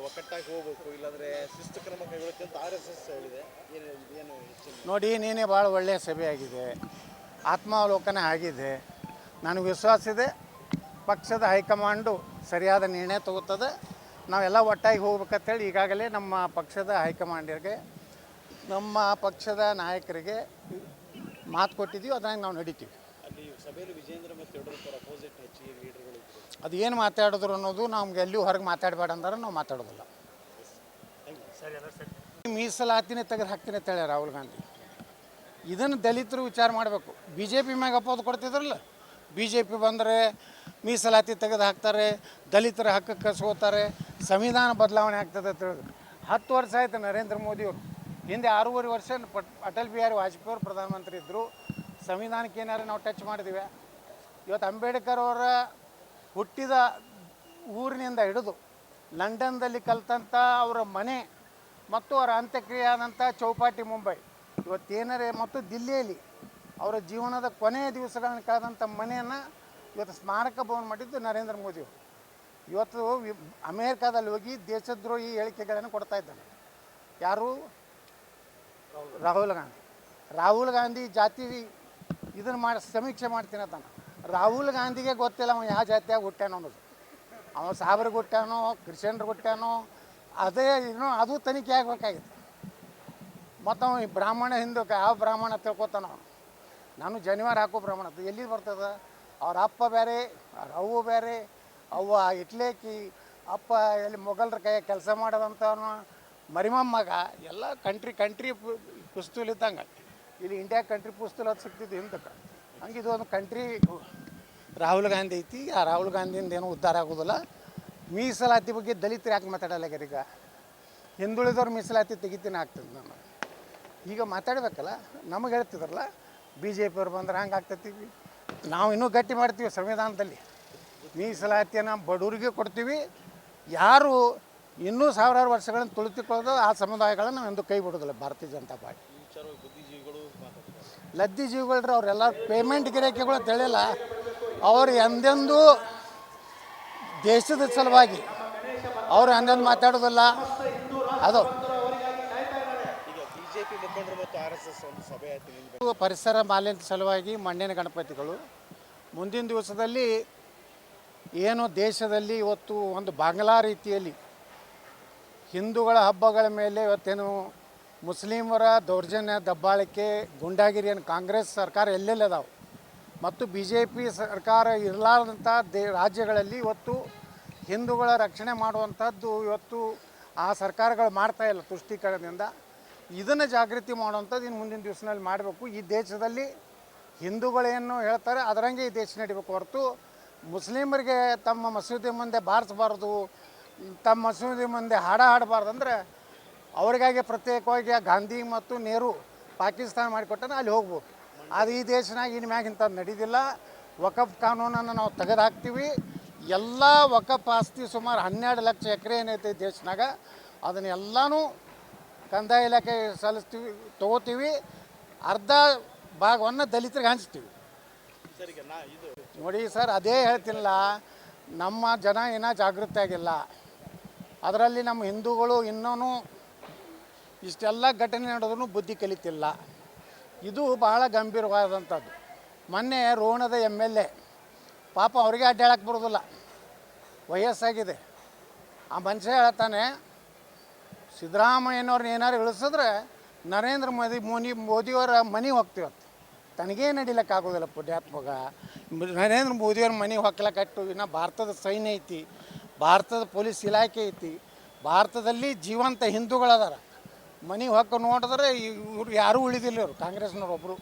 ಒಕ್ಕಟ್ಟಾಗಿ ಹೋಗಬೇಕು, ಇಲ್ಲಾಂದ್ರೆ ಶಿಸ್ತು ಕ್ರಮ ಕೈಗೊಳ್ಳುತ್ತೆ ಅಂತ RSS ಹೇಳಿದೆ. ಏನು ನೋಡಿ, ನೀನೇ ಭಾಳ ಒಳ್ಳೆಯ ಸಭೆ ಆಗಿದೆ, ಆತ್ಮಾವಲೋಕನ ಆಗಿದೆ. ನನಗೆ ವಿಶ್ವಾಸ ಇದೆ, ಪಕ್ಷದ ಹೈಕಮಾಂಡು ಸರಿಯಾದ ನಿರ್ಣಯ ತಗೋತದೆ. ನಾವೆಲ್ಲ ಒಟ್ಟಾಗಿ ಹೋಗ್ಬೇಕಂತೇಳಿ ಈಗಾಗಲೇ ನಮ್ಮ ಪಕ್ಷದ ಹೈಕಮಾಂಡರಿಗೆ, ನಮ್ಮ ಪಕ್ಷದ ನಾಯಕರಿಗೆ ಮಾತು ಕೊಟ್ಟಿದ್ದೀವಿ. ಅದ್ರಾಗ ನಾವು ನಡೀತೀವಿ. ಅಲ್ಲಿ ಸಭೆಯಲ್ಲಿ ವಿಜೇಂದ್ರ ಮತ್ತು ಯಡಿಯೂರಪ್ಪ ಅಪೋಸಿಟ್ ಹೆಚ್ಚಿಗೆ ಲೀಡರ್ಗಳು ಇದ್ದರು. ಅದು ಏನು ಮಾತಾಡಿದ್ರು ಅನ್ನೋದು ನಮ್ಗೆ ಎಲ್ಲಿಯೂ ಹೊರಗೆ ಮಾತಾಡಬೇಡ ಅಂದ್ರೆ ನಾವು ಮಾತಾಡೋದಿಲ್ಲ. ಮೀಸಲಾತಿನೇ ತೆಗೆದು ಹಾಕ್ತೀನಿ ಅಂತ ಹೇಳಿ ರಾಹುಲ್ ಗಾಂಧಿ. ಇದನ್ನು ದಲಿತರು ವಿಚಾರ ಮಾಡಬೇಕು. BJP ಮ್ಯಾಗ ಅಪೋದು ಕೊಡ್ತಿದ್ರಲ್ಲ, BJP ಬಂದರೆ ಮೀಸಲಾತಿ ತೆಗೆದು ಹಾಕ್ತಾರೆ, ದಲಿತರ ಹಕ್ಕಕ್ಕೆ ಸೋತಾರೆ, ಸಂವಿಧಾನ ಬದಲಾವಣೆ ಆಗ್ತದೆ ಅಂತ ಹೇಳಿದ್ರು. 10 ವರ್ಷ ಆಯಿತು ನರೇಂದ್ರ ಮೋದಿಯವರು. ಹಿಂದೆ 6.5 ವರ್ಷ ಅಟಲ್ ಬಿಹಾರಿ ವಾಜಪೇಯಿ ಅವರು ಪ್ರಧಾನಮಂತ್ರಿ ಇದ್ದರು. ಸಂವಿಧಾನಕ್ಕೆ ಏನಾರು ನಾವು ಟಚ್ ಮಾಡಿದ್ದೀವಿ? ಇವತ್ತು ಅಂಬೇಡ್ಕರ್ ಅವರ ಹುಟ್ಟಿದ ಊರಿನಿಂದ ಹಿಡಿದು ಲಂಡನ್ದಲ್ಲಿ ಕಲ್ತಂಥ ಅವರ ಮನೆ ಮತ್ತು ಅವರ ಅಂತ್ಯಕ್ರಿಯೆ ಆದಂಥ ಚೌಪಾಟಿ ಮುಂಬೈ, ಇವತ್ತೇನರೇ ಮತ್ತು ದಿಲ್ಲಿಯಲ್ಲಿ ಅವರ ಜೀವನದ ಕೊನೆಯ ದಿವಸಗಳನ್ನ ಕಳೆದಂಥ ಮನೆಯನ್ನು ಇವತ್ತು ಸ್ಮಾರಕ ಭವನ ಮಾಡಿದ್ದು ನರೇಂದ್ರ ಮೋದಿಯವರು. ಇವತ್ತು ಅಮೇರಿಕಾದಲ್ಲಿ ಹೋಗಿ ದೇಶದ್ರೋಹಿ ಹೇಳಿಕೆಗಳನ್ನು ಕೊಡ್ತಾ ಇದ್ದಾನೆ. ಯಾರು? ರಾಹುಲ್ ಗಾಂಧಿ ಜಾತಿ ಇದನ್ನು ಮಾಡಿ ಸಮೀಕ್ಷೆ ಮಾಡ್ತೀನಿ ಅಂತಾನೆ. ರಾಹುಲ್ ಗಾಂಧಿಗೆ ಗೊತ್ತಿಲ್ಲ ಅವನು ಯಾವ ಜಾತಿಯಾಗ ಹುಟ್ಟ್ಯಾನೋ ಅನ್ನೋದು. ಅವ ಸಾಬ್ರಿಗೆ ಹುಟ್ಟ್ಯಾನೋ, ಕ್ರಿಶ್ಚಿಯನ್ರಿಗೆ ಹುಟ್ಟ್ಯಾನೋ, ಅದೇ ಇನ್ನೂ ಅದು ತನಿಖೆ ಆಗಬೇಕಾಗಿತ್ತು. ಮತ್ತು ಅವ ಬ್ರಾಹ್ಮಣ ಹಿಂದಕ್ಕೆ ಯಾವ ಬ್ರಾಹ್ಮಣ ತಿಳ್ಕೊತಾನ ಅವನು. ನಾನು ಜನಿವಾರ ಹಾಕೋ ಬ್ರಾಹ್ಮಣ ಎಲ್ಲಿ ಬರ್ತದೆ? ಅವ್ರ ಅಪ್ಪ ಬೇರೆ, ಅವ್ರ ಅವ್ವ ಬೇರೆ. ಅವ್ವ ಇಟ್ಲೇಕಿ, ಅಪ್ಪ ಎಲ್ಲಿ ಮೊಘಲರ ಕೈ ಕೆಲಸ ಮಾಡೋದಂಥವನು, ಮರಿಮಮ್ಮಗ ಎಲ್ಲ ಕಂಟ್ರಿ ಪುಸ್ತೂಲ್ ಇದ್ದಂಗೆ. ಇಲ್ಲಿ ಇಂಡಿಯಾ ಕಂಟ್ರಿ ಪುಸ್ತೂಲ್ ಅದು ಸಿಗ್ತಿದ್ದು ಹಿಂದಕ್ಕೆ. ಹಂಗೆ ಇದು ಒಂದು ಕಂಟ್ರಿ ರಾಹುಲ್ ಗಾಂಧಿ ಐತಿ. ಆ ರಾಹುಲ್ ಗಾಂಧಿಯಿಂದ ಏನೂ ಉದ್ಧಾರ ಆಗೋದಿಲ್ಲ. ಮೀಸಲಾತಿ ಬಗ್ಗೆ ದಲಿತರು ಯಾಕೆ ಮಾತಾಡಲ್ಲ? ಈಗ ಹಿಂದುಳಿದವ್ರು ಮೀಸಲಾತಿ ತೆಗಿತೀನಿ ಆಗ್ತದೆ. ನಾನು ಈಗ ಮಾತಾಡಬೇಕಲ್ಲ. ನಮಗೆ ಹೇಳ್ತಿದ್ರಲ್ಲ BJP ಅವ್ರು ಬಂದ್ರೆ ಹಂಗೆ ಆಗ್ತೈತಿ. ನಾವು ಇನ್ನೂ ಗಟ್ಟಿ ಮಾಡ್ತೀವಿ. ಸಂವಿಧಾನದಲ್ಲಿ ಮೀಸಲಾತಿಯನ್ನು ಬಡವರಿಗೆ ಕೊಡ್ತೀವಿ. ಯಾರು ಇನ್ನೂ ಸಾವಿರಾರು ವರ್ಷಗಳನ್ನು ತುಳಿತುಕೊಳ್ಳೋದು ಆ ಸಮುದಾಯಗಳನ್ನು ನಾವು ಎಂದು ಕೈ ಬಿಡೋದಿಲ್ಲ. ಭಾರತೀಯ ಜನತಾ ಪಾರ್ಟಿ ಲದ್ದಿ ಜೀವಿಗಳ್ರಿ ಅವರೆಲ್ಲ ಪೇಮೆಂಟ್ ಗಿರಾಕಿಗಳು ತಿಳಿಯಲ್ಲ. ಅವರು ಎಂದೆಂದೂ ದೇಶದ ಸಲುವಾಗಿ ಅವರು ಎಂದೆಂದು ಮಾತಾಡೋದಿಲ್ಲ. ಅದು ಪರಿಸರ ಮಾಲಿನ್ಯ ಸಲುವಾಗಿ ಮಣ್ಣಿನ ಗಣಪತಿಗಳು ಮುಂದಿನ ದಿವಸದಲ್ಲಿ ಏನು ದೇಶದಲ್ಲಿ ಇವತ್ತು ಒಂದು ಬಾಂಗ್ಲಾ ರೀತಿಯಲ್ಲಿ ಹಿಂದೂಗಳ ಹಬ್ಬಗಳ ಮೇಲೆ ಇವತ್ತೇನು ಮುಸ್ಲಿಮರ ದೌರ್ಜನ್ಯ, ದಬ್ಬಾಳಿಕೆ, ಗುಂಡಾಗಿರಿಯನ್ನು ಕಾಂಗ್ರೆಸ್ ಸರ್ಕಾರ ಎಲ್ಲೆಲ್ಲಿ ಅದಾವೆ ಮತ್ತು BJP ಸರ್ಕಾರ ಇರಲಾರ್ದಂಥ ರಾಜ್ಯಗಳಲ್ಲಿ ಇವತ್ತು ಹಿಂದೂಗಳ ರಕ್ಷಣೆ ಮಾಡುವಂಥದ್ದು ಇವತ್ತು ಆ ಸರ್ಕಾರಗಳು ಮಾಡ್ತಾಯಿಲ್ಲ ತುಷ್ಟೀಕರಣದಿಂದ. ಇದನ್ನು ಜಾಗೃತಿ ಮಾಡುವಂಥದ್ದು ಇನ್ನು ಮುಂದಿನ ದಿವಸದಲ್ಲಿ ಮಾಡಬೇಕು. ಈ ದೇಶದಲ್ಲಿ ಹಿಂದೂಗಳೇನು ಹೇಳ್ತಾರೆ ಅದರಂಗೆ ಈ ದೇಶ ನಡಿಬೇಕು ಹೊರತು ಮುಸ್ಲಿಮರಿಗೆ ತಮ್ಮ ಮಸೀದಿ ಮುಂದೆ ಬಾರಿಸಬಾರ್ದು, ತಮ್ಮ ಮಸೀದಿ ಮುಂದೆ ಹಾಡಬಾರ್ದು. ಅಂದರೆ ಅವರಿಗಾಗಿ ಪ್ರತ್ಯೇಕವಾಗಿ ಗಾಂಧಿ ಮತ್ತು ನೆಹರು ಪಾಕಿಸ್ತಾನ ಮಾಡಿಕೊಟ್ಟಾನೆ, ಅಲ್ಲಿ ಹೋಗ್ಬೋದು. ಅದು ಈ ದೇಶನಾಗ ಇನ್ನು ಮ್ಯಾಗ ಇಂಥದ್ದು ನಡೀದಿಲ್ಲ. ವಕಫ್ ಕಾನೂನನ್ನು ನಾವು ತೆಗೆದುಹಾಕ್ತೀವಿ. ಎಲ್ಲ ವಕಫ್ ಆಸ್ತಿ ಸುಮಾರು 12 ಲಕ್ಷ ಎಕರೆ ಏನೈತೆ ದೇಶನಾಗ, ಅದನ್ನೆಲ್ಲನೂ ಕಂದಾಯ ಇಲಾಖೆ ಸಲ್ಲಿಸ್ತೀವಿ, ತೊಗೋತೀವಿ. ಅರ್ಧ ಭಾಗವನ್ನು ದಲಿತರಿಗೆ ಹಂಚ್ತೀವಿ. ನೋಡಿ ಸರ್, ಅದೇ ಹೇಳ್ತಿಲ್ಲ, ನಮ್ಮ ಜನ ಏನೋ ಜಾಗೃತಿ ಆಗಿಲ್ಲ. ಅದರಲ್ಲಿ ನಮ್ಮ ಹಿಂದೂಗಳು ಇನ್ನೂ ಇಷ್ಟೆಲ್ಲ ಘಟನೆ ನಡೆದ್ರೂ ಬುದ್ಧಿ ಕಲಿತಿಲ್ಲ. ಇದು ಬಹಳ ಗಂಭೀರವಾದಂಥದ್ದು. ಮೊನ್ನೆ ರೋಣದ MLA ಪಾಪ ಅವರಿಗೆ ಅಡ್ಡಾಡಕ್ಕೆ ಬರೋದಿಲ್ಲ, ವಯಸ್ಸಾಗಿದೆ. ಆ ಮನುಷ್ಯ ಹೇಳ್ತಾನೆ, ಸಿದ್ದರಾಮಯ್ಯನವ್ರನ್ನ ಏನಾರು ಇಳಿಸಿದ್ರೆ ನರೇಂದ್ರ ಮೋದಿಯವರ ಮನೆಗೆ ಹೋಗ್ತೀವತ್ತು. ತನಗೇ ನಡಿಲಕ್ಕಾಗೋದಿಲ್ಲ ಪುಣ್ಯಾತ್ಮಗ. ನರೇಂದ್ರ ಮೋದಿಯವ್ರ ಮನೆಗೆ ಹೊಕ್ಕಲಕ್ಕಟ್ಟು ಇನ್ನು ಭಾರತದ ಸೈನ್ಯ ಐತಿ, ಭಾರತದ ಪೊಲೀಸ್ ಇಲಾಖೆ ಐತಿ, ಭಾರತದಲ್ಲಿ ಜೀವಂತ ಹಿಂದೂಗಳದಾರ. ಮನೆಗೆ ಹೊಕ್ಕ ನೋಡಿದ್ರೆ ಇವ್ರು ಯಾರೂ ಉಳಿದಿಲ್ಲ. ಇವರು ಕಾಂಗ್ರೆಸ್ನವ್ರು ಒಬ್ಬರು.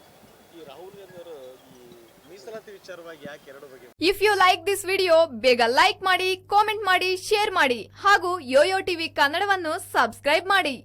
If you like this video ಬೇಗ ಲೈಕ್ ಮಾಡಿ, ಕಾಮೆಂಟ್ ಮಾಡಿ, ಶೇರ್ ಮಾಡಿ ಹಾಗೂ ಯೋಯೋ ಟಿವಿ ಕನ್ನಡವನ್ನು ಸಬ್ಸ್ಕ್ರೈಬ್ ಮಾಡಿ.